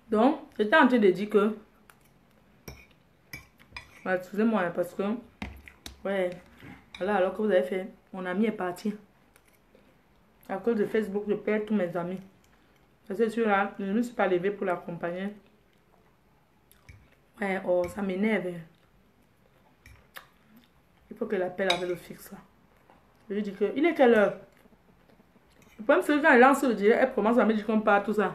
Donc, j'étais en train de dire que... Ouais, excusez-moi, hein, parce que... Ouais, voilà, alors que vous avez fait... Mon ami est parti. À cause de Facebook, je perds tous mes amis. Parce que celui-là, je ne me suis pas levée pour l'accompagner. Ouais, oh, ça m'énerve. Hein. Il faut qu'elle appelle avec le fixe, là. Je lui dis que... Il est quelle heure? Le problème, c'est que quand elle lance le direct, elle commence à me dire qu'on parle tout ça.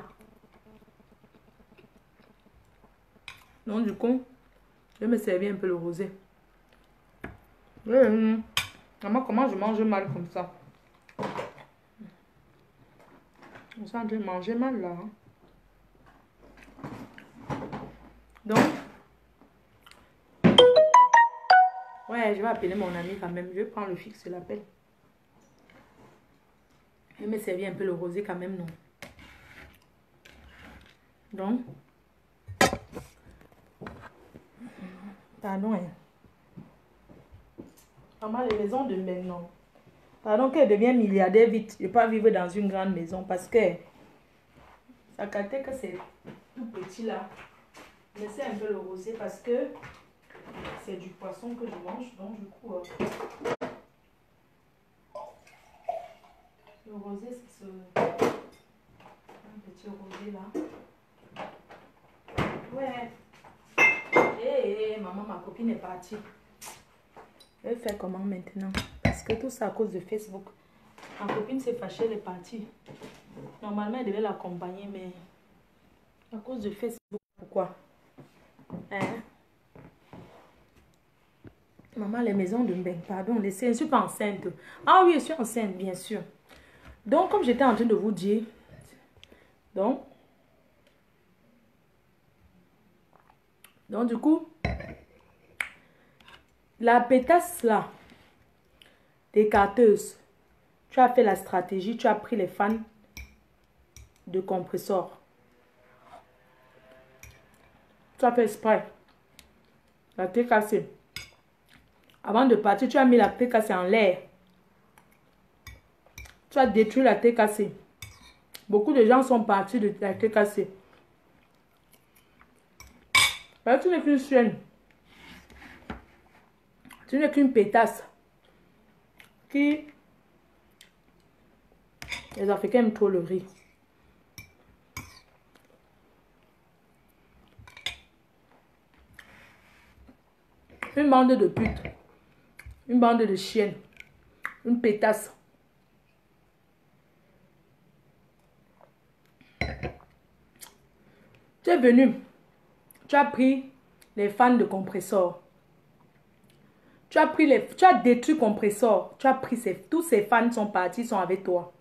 Donc, du coup, je vais me servir un peu le rosé. Maman, comment je mange mal comme ça? Je suis en train de manger mal, là. Donc, ouais, je vais appeler mon ami quand même. Je vais prendre le fixe, je l'appelle. Je vais me servir un peu le rosé quand même, non? Donc, pardon, hein. Maman, les maisons de maintenant. Pardon, qu'elle devienne milliardaire vite. Je ne peux pas vivre dans une grande maison parce que ça capte que c'est tout petit là. Laissez un peu le rosé parce que c'est du poisson que je mange. Donc, du coup, le rosé, c'est ce un petit rosé là. Ouais. Hé, maman, ma copine est partie. Je vais faire comment maintenant? Parce que tout ça à cause de Facebook. Ma copine s'est fâchée, elle est partie. Normalement, elle devait l'accompagner, mais à cause de Facebook, pourquoi? Hein? Maman, les maisons de Mbeng, pardon, je ne suis pas enceinte. Ah oui, je suis enceinte, bien sûr. Donc, comme j'étais en train de vous dire, donc du coup, la pétasse là, des carteuses, tu as fait la stratégie, tu as pris les fans de compresseur. Tu as fait exprès. La clé cassée. Avant de partir, tu as mis la clé cassée en l'air. Tu as détruit la clé cassée. Beaucoup de gens sont partis de la clé cassée. Parce que tu n'es qu'une chienne. Tu n'es qu'une pétasse. Qui... Les Africains aiment trop le riz. Une bande de putes. Une bande de chiennes. Une pétasse. Tu es venu. Tu as pris les fans de compresseur. Tu as détruit compresseur. Tu as pris tous ces fans sont partis, sont avec toi.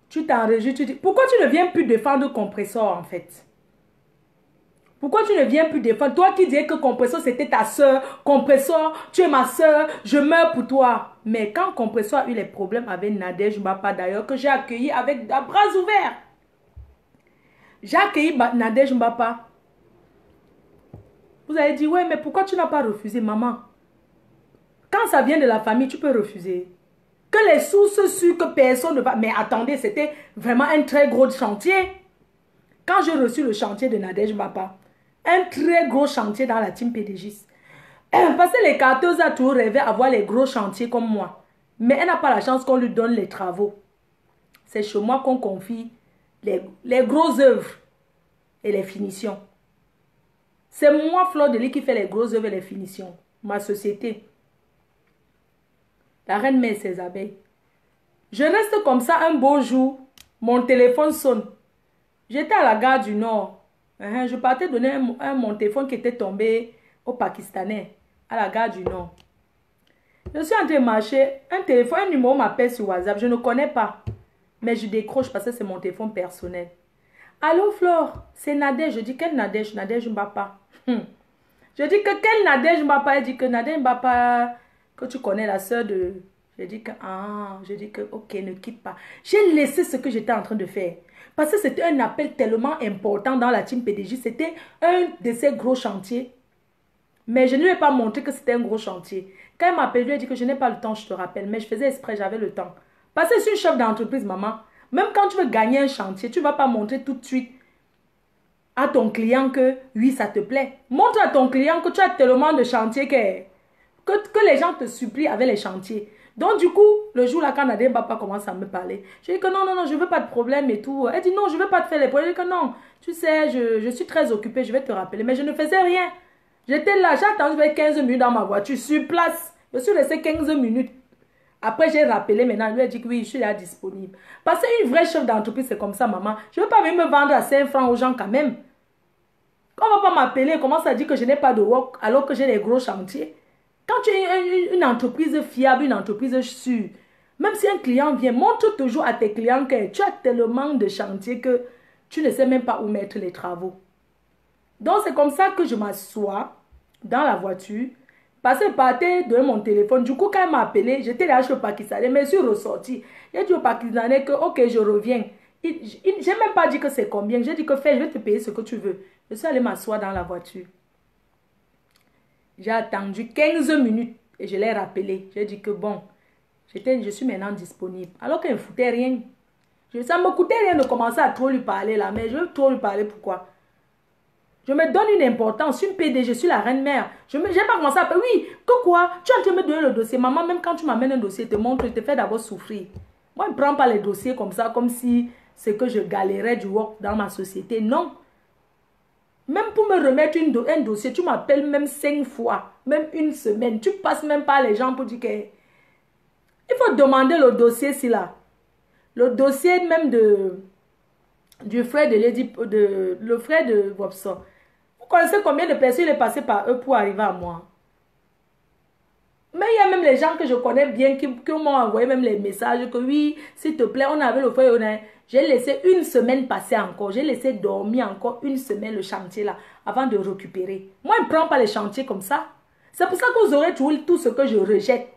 Tu t'enregistres, tu dis, pourquoi tu ne viens plus défendre compresseur en fait? Pourquoi tu ne viens plus défendre? Toi qui disais que compresseur c'était ta soeur, compresseur, tu es ma soeur, je meurs pour toi. Mais quand compresseur a eu les problèmes avec Nadège Mbapa d'ailleurs, que j'ai accueilli avec bras ouverts. J'ai accueilli Nadège Mbapa. Vous avez dit, ouais, mais pourquoi tu n'as pas refusé, maman? Quand ça vient de la famille, tu peux refuser. Que les sources sûres que personne ne va... Mais attendez, c'était vraiment un très gros chantier. Quand j'ai reçu le chantier de Nadège Mbapa, un très gros chantier dans la team PDGIS. Parce que les carteuses a toujours rêvé d'avoir les gros chantiers comme moi. Mais elle n'a pas la chance qu'on lui donne les travaux. C'est chez moi qu'on confie les grosses œuvres et les finitions. C'est moi, Fleur de Lys, qui fait les grosses œuvres et les finitions. Ma société. La reine mère ses abeilles. Je reste comme ça un beau jour. Mon téléphone sonne. J'étais à la gare du Nord. Je partais donner mon téléphone qui était tombé au Pakistanais. À la gare du Nord. Je suis en train de marcher. Un numéro m'appelle sur WhatsApp. Je ne connais pas. Mais je décroche parce que c'est mon téléphone personnel. Allô Flore, c'est Nadège. Je dis quelle Nadège? Nadège Mbapa. Je dis que quelle Nadège Mbapa? Elle dit que Nadège Mbapa, que tu connais la soeur de... Je dis que ok, ne quitte pas. J'ai laissé ce que j'étais en train de faire. Parce que c'était un appel tellement important dans la team PDG. C'était un de ces gros chantiers. Mais je ne lui ai pas montré que c'était un gros chantier. Quand elle m'appelle, je lui ai dit que je n'ai pas le temps, je te rappelle. Mais je faisais exprès, j'avais le temps. Parce que je suis une chef d'entreprise, maman. Même quand tu veux gagner un chantier, tu ne vas pas montrer tout de suite à ton client que oui, ça te plaît. Montre à ton client que tu as tellement de chantiers que les gens te supplient avec les chantiers. Donc du coup, le jour là, quand Nadia Mbapa commence à me parler, je dis que non, non, non, je veux pas de problème et tout. Elle dit non, je veux pas te faire les problèmes. Je dis que non, tu sais, je suis très occupée, je vais te rappeler. Mais je ne faisais rien. J'étais là, j'ai attendu 15 minutes dans ma voiture, sur place. Je suis restée 15 minutes. Après, j'ai rappelé maintenant, je lui ai dit que oui, je suis là disponible. Parce qu'une vraie chef d'entreprise, c'est comme ça, maman. Je ne veux pas venir me vendre à 5 francs aux gens quand même. On ne va pas m'appeler, commence à dire que je n'ai pas de work alors que j'ai des gros chantiers. Quand tu es une entreprise fiable, une entreprise sûre, même si un client vient, montre toujours à tes clients que tu as tellement de chantiers que tu ne sais même pas où mettre les travaux. Donc, c'est comme ça que je m'assois dans la voiture. Parce que je partais de mon téléphone. Du coup, quand elle m'a appelé, j'étais là chez le Pakistanais, mais je suis ressortie. J'ai dit au Pakistanais que, ok, je reviens. Je n'ai même pas dit que c'est combien. J'ai dit que fais, je vais te payer ce que tu veux. Je suis allée m'asseoir dans la voiture. J'ai attendu 15 minutes et je l'ai rappelé. J'ai dit que bon, je suis maintenant disponible. Alors qu'elle ne foutait rien. Ça ne me coûtait rien de commencer à trop lui parler là, mais je veux trop lui parler pourquoi? Je me donne une importance, je suis une PD, je suis la reine-mère. Je n'ai pas commencé à appeler, oui, que quoi? Tu es en train de me donner le dossier. Maman, même quand tu m'amènes un dossier, te montre, je te fais d'abord souffrir. Moi, je ne prends pas les dossiers comme ça, comme si c'est que je galérais du work dans ma société. Non. Même pour me remettre un dossier, tu m'appelles même 5 fois, même une semaine. Tu passes même pas les gens pour dire que... Il faut demander le dossier si là. Le dossier même du frère de Lady, le frère de Wopson. Vous connaissez combien de personnes il est passé par eux pour arriver à moi? Mais il y a même les gens que je connais bien qui m'ont envoyé même les messages que oui, s'il te plaît, on avait le frère. J'ai laissé une semaine passer encore. J'ai laissé dormir encore une semaine le chantier là avant de récupérer. Moi, je ne prends pas les chantiers comme ça. C'est pour ça que vous aurez toujours tout ce que je rejette.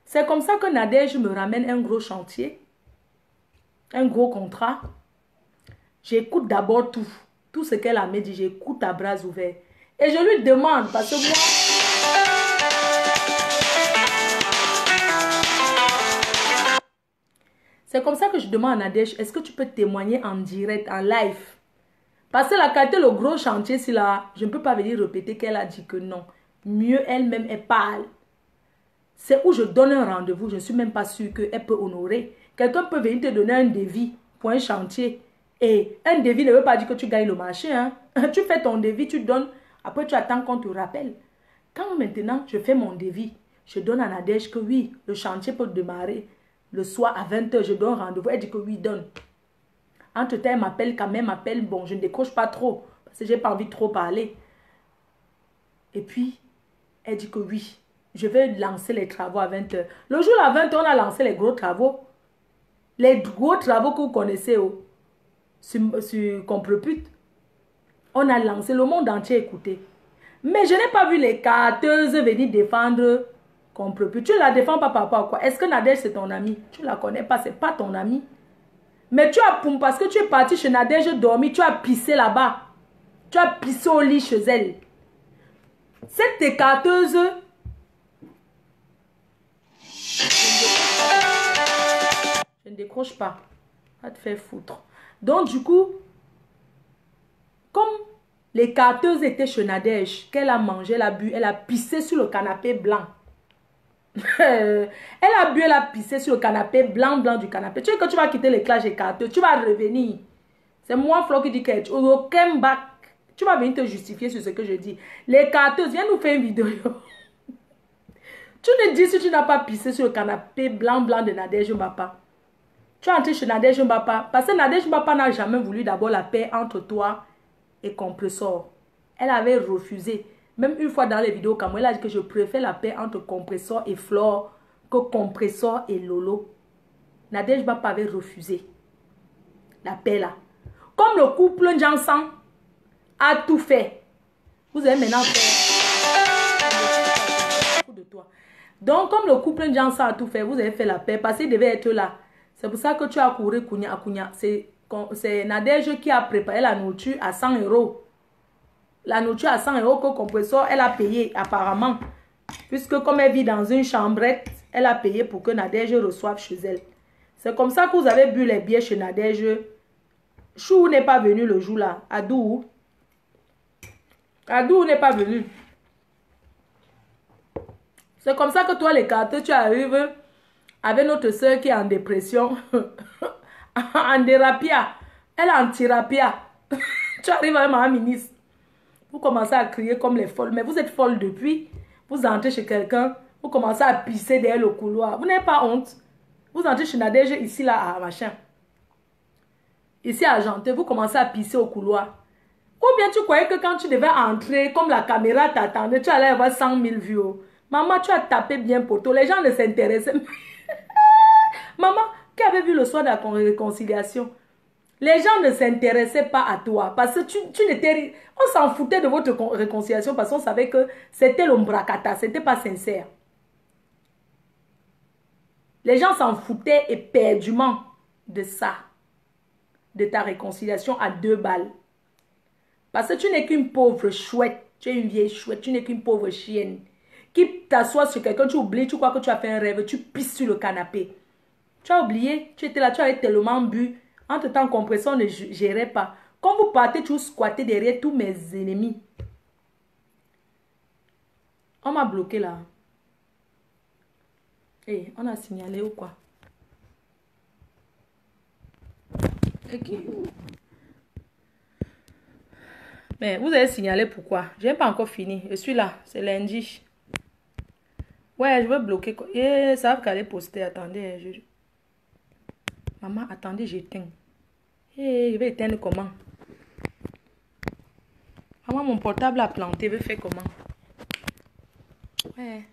C'est comme ça que Nadège me ramène un gros chantier, un gros contrat. J'écoute d'abord tout. Tout ce qu'elle a me dit, j'écoute à bras ouverts. Et je lui demande, parce que moi... C'est comme ça que je demande à Nadège, est-ce que tu peux témoigner en direct, en live? Parce que la qualité, le gros chantier, c'est là, je ne peux pas venir répéter qu'elle a dit que non. Mieux elle-même, elle parle. C'est où je donne un rendez-vous, je ne suis même pas sûre qu'elle peut honorer. Quelqu'un peut venir te donner un devis pour un chantier. Et un devis ne veut pas dire que tu gagnes le marché. Hein? Tu fais ton devis, tu donnes, après tu attends qu'on te rappelle. Quand maintenant je fais mon devis, je donne à Nadège que oui, le chantier peut démarrer le soir à 20 h, je donne rendez-vous, elle dit que oui, donne. Entre-temps, elle m'appelle quand même, bon, je ne décroche pas trop, parce que je n'ai pas envie de trop parler. Et puis, elle dit que oui, je vais lancer les travaux à 20 h. Le jour à 20 h, on a lancé les gros travaux. Les gros travaux que vous connaissez, oh, sur Comprepute. On a lancé, le monde entier écouté. Mais je n'ai pas vu les carteuses venir défendre Comprepute. Tu ne la défends pas par rapport à quoi? Est-ce que Nadège c'est ton ami? Tu ne la connais pas, c'est pas ton ami. Mais tu as, parce que tu es parti chez Nadège dormir, tu as pissé là-bas. Tu as pissé au lit chez elle. Cette écarteuse, je ne décroche pas. Va te faire foutre. Donc du coup, comme les carteuses étaient chez Nadège, qu'elle a mangé, elle a bu, elle a pissé sur le canapé blanc. Elle a bu, elle a pissé sur le canapé blanc du canapé. Tu sais que tu vas quitter les classes et carteuses, tu vas revenir. C'est moi, Flo, qui dit que tu aucun bac. Tu vas venir te justifier sur ce que je dis. Les carteuses, viens nous faire une vidéo. Tu ne dis si tu n'as pas pissé sur le canapé blanc de Nadège Mbapa. Tu es entré chez Nadège Mbapa. Parce que Nadège Mbapa n'a jamais voulu d'abord la paix entre toi et Compressor. Elle avait refusé. Même une fois dans les vidéos, quand elle a dit que je préfère la paix entre Compressor et Flore que Compressor et Lolo. Nadège Mbapa avait refusé la paix là. Comme le couple Jansan a tout fait. Vous allez maintenant faire de toi. Donc, comme le couple Jansan a tout fait, vous avez fait la paix parce qu'il devait être là. C'est pour ça que tu as couru Kounia. C'est Nadège qui a préparé la nourriture à 100 €. La nourriture à 100 € que Compressor, elle a payé apparemment. Puisque comme elle vit dans une chambrette, elle a payé pour que Nadège reçoive chez elle. C'est comme ça que vous avez bu les billets chez Nadège Chou n'est pas venu le jour là. Adou. Adou n'est pas venu. C'est comme ça que toi, les cartes, tu arrives avec notre soeur qui est en dépression. En thérapia. Elle est en thérapie. Tu arrives avec ma ministre. Vous commencez à crier comme les folles. Mais vous êtes folle depuis. Vous entrez chez quelqu'un. Vous commencez à pisser derrière le couloir. Vous n'avez pas honte. Vous entrez chez Nadège ici, là, à machin. Ici à Argenteuil, vous commencez à pisser au couloir. Ou bien tu croyais que quand tu devais entrer, comme la caméra t'attendait, tu allais avoir 100 000 vues. Maman, tu as tapé bien poteau. Les gens ne s'intéressaient. Maman, qui avait vu le soir de la réconciliation? Les gens ne s'intéressaient pas à toi. Parce que tu n'étais... On s'en foutait de votre réconciliation parce qu'on savait que c'était l'ombracata. Ce n'était pas sincère. Les gens s'en foutaient éperdument de ça. De ta réconciliation à 2 balles. Parce que tu n'es qu'une pauvre chouette. Tu es une vieille chouette. Tu n'es qu'une pauvre chienne. Qui t'assoit sur quelqu'un, tu oublies, tu crois que tu as fait un rêve, tu pisses sur le canapé. Tu as oublié, tu étais là, tu avais tellement bu. Entre-temps, compresseur ne gérait pas. Quand vous partez, tu squattez derrière tous mes ennemis. On m'a bloqué là. Hey, on a signalé ou quoi? Ok. Mais vous avez signalé pourquoi? Je n'ai pas encore fini. Je suis là. C'est lundi. Ouais, je veux bloquer. Et ça va qu'aller poster. Attendez. Maman, attendez, j'éteins. Et je vais éteindre comment? Maman, mon portable a planté. Je vais faire comment? Ouais.